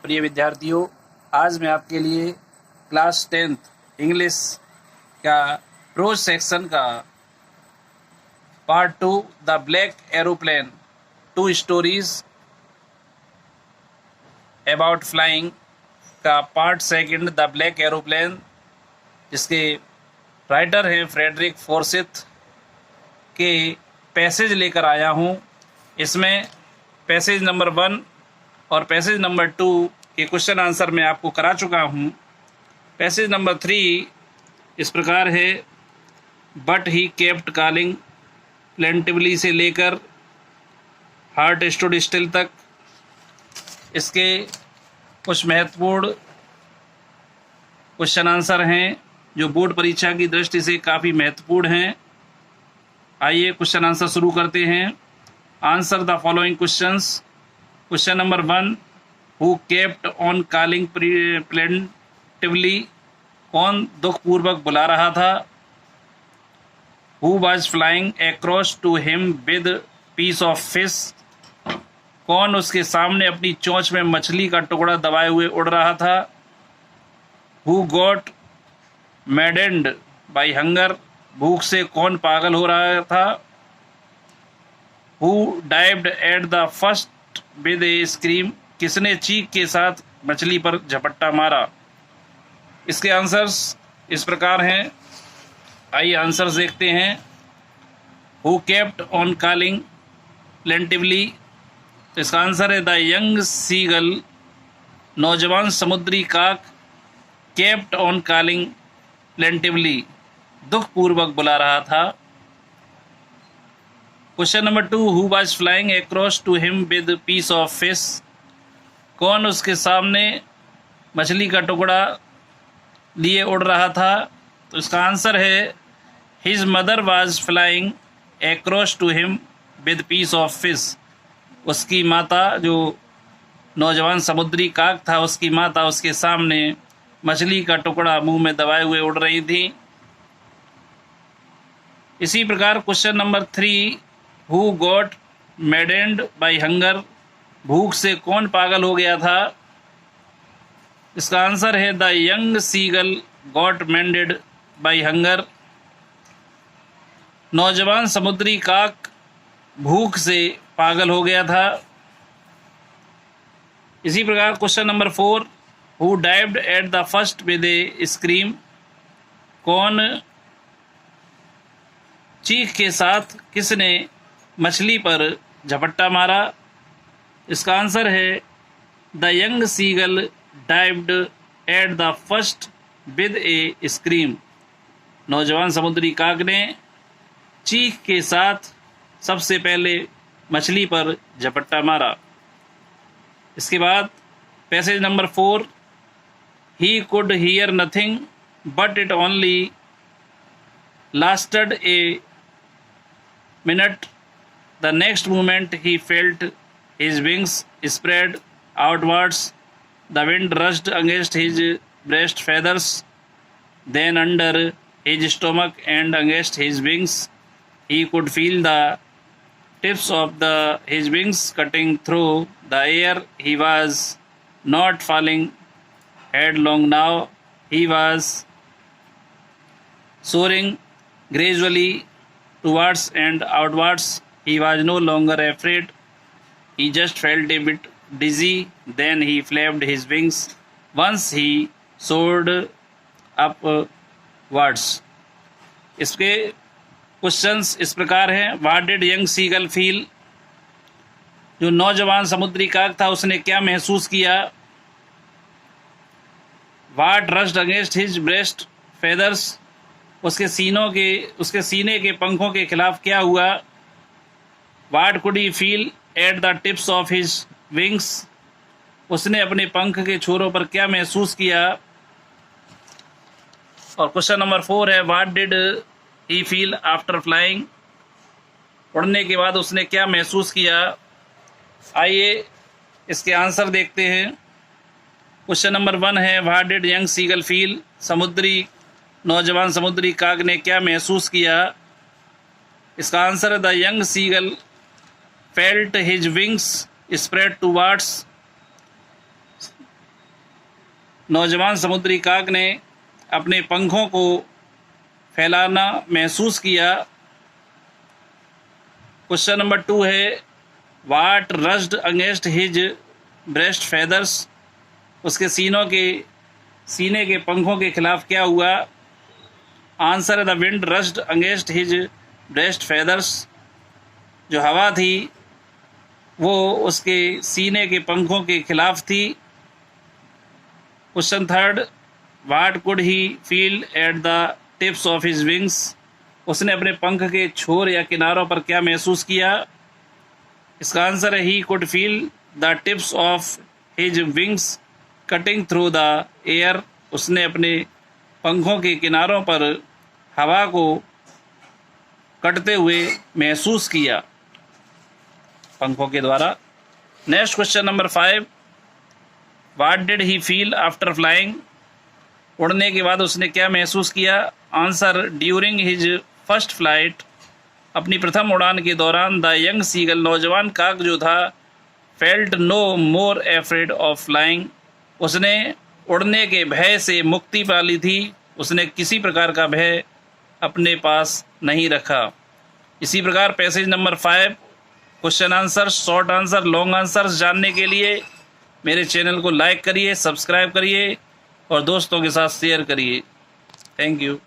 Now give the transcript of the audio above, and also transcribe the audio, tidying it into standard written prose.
प्रिय विद्यार्थियों, आज मैं आपके लिए क्लास 10th इंग्लिश का प्रोज सेक्शन का part 2 the black aeroplane 2 stories about flying का part second the black aeroplane, जिसके राइटर हैं फ्रेडरिक फोर्सिथ के पैसेज लेकर आया हूँ। इसमें पैसेज नंबर 1 और पैसेज नंबर 2 के क्वेश्चन आंसर मैं आपको करा चुका हूँ। पैसेज नंबर 3 इस प्रकार है, but he kept calling plaintively से लेकर हार्ट स्टूड स्टिल तक। इसके कुछ महत्वपूर्ण क्वेश्चन आंसर हैं जो बोर्ड परीक्षा की दृष्टि से काफ़ी महत्वपूर्ण हैं। आइए क्वेश्चन आंसर शुरू करते हैं। Answer the following questions. Question number 1, who kept on calling plaintively, कौन दुखपूर्वक बुला रहा था। Who was flying across to him with piece of fish, कौन उसके सामने अपनी चोंच में मछली का टुकड़ा दबाए हुए उड़ रहा था। Who got maddened by hunger, भूख से कौन पागल हो रहा था। Who dived at the first with a scream, किसने चीख के साथ मछली पर झपट्टा मारा। इसके आंसर्स इस प्रकार हैं। आइए आंसर्स देखते हैं। Who kept on calling plaintively, तो इसका आंसर है द यंग सीगल, नौजवान समुद्री काक केप्ट ऑन कॉलिंग प्लेंटिवली, दुखपूर्वक बुला रहा था। Question number 2, who was flying across to him with piece of fish, कौन उसके सामने मछली का टुकड़ा लिए उड़ रहा था। तो इसका आंसर है his mother was flying across to him with piece of fish, उसकी माता, जो नौजवान समुद्री काक था, उसकी माता उसके सामने मछली का टुकड़ा मुंह में दबाए हुए उड़ रही थी। इसी प्रकार question number 3, who got maddened by hunger, भूख से कौन पागल हो गया था। इसका आंसर है the young seagull got maddened by hunger, नौजवान समुद्री काक भूख से पागल हो गया था। इसी प्रकार question number 4, who dived at the first with a scream, कौन चीख के साथ किसने मछली पर झपट्टा मारा। इसका आंसर है the young seagull dived at the first with a scream, नौजवान समुद्री काक ने चीख के साथ सबसे पहले मछली पर झपट्टा मारा। इसके बाद passage number 4, he could hear nothing but it only lasted a minute. The next moment he felt his wings spread outwards. The wind rushed against his breast feathers, then under his stomach and against his wings. He could feel the tips of his wings cutting through the air. He was not falling headlong now. He was soaring gradually towards and outwards. He was no longer afraid. He just felt a bit dizzy. Then he flapped his wings once he soared upwards. इसके questions इस प्रकार हैं। What did young seagull feel, जो नौजवान समुद्री काक था उसने क्या महसूस किया। What rushed against his breast feathers, उसके सीने के पंखों के खिलाफ क्या हुआ। What could he feel at the tips of his wings, उसने अपने पंख के छोरों पर क्या महसूस किया। और क्वेश्चन नंबर 4 है, What did he feel after flying, उड़ने के बाद उसने क्या महसूस किया। आइए इसके आंसर देखते हैं। क्वेश्चन नंबर 1 है, What did young seagull feel, नौजवान समुद्री काक ने क्या महसूस किया। इसका आंसर है the young seagull felt his wings spread towards, नौजवान समुद्री काक ने अपने पंखों को फैलाना महसूस किया। क्वेश्चन नंबर 2 है वाट rushed against his breast feathers, उसके सीने के पंखों के खिलाफ क्या हुआ। आंसर है the wind rushed against his breast feathers, जो हवा थी वो उसके सीने के पंखों के खिलाफ थी। Question 3 what could he feel at the tips of his wings, उसने अपने पंख के छोर या किनारों पर क्या महसूस किया। इसका आंसर है he could feel the tips of his wings cutting through the air, उसने अपने पंखों के किनारों पर हवा को कटते हुए महसूस किया पंखों के द्वारा। Next question number 5 what did he feel after flying, उड़ने के बाद उसने क्या महसूस किया। Answer during his first flight, अपनी प्रथम उड़ान के दौरान द यंग सीगल, नौजवान काक जो था, felt no more afraid of flying, उसने उड़ने के भय से मुक्ति पा ली थी, उसने किसी प्रकार का भय अपने पास नहीं रखा। इसी प्रकार passage number 5 question answer, short answer, long answers जानने के लिए मेरे चैनल को लाइक करिए, सब्सक्राइब करिए और दोस्तों के साथ शेयर करिए। Thank you.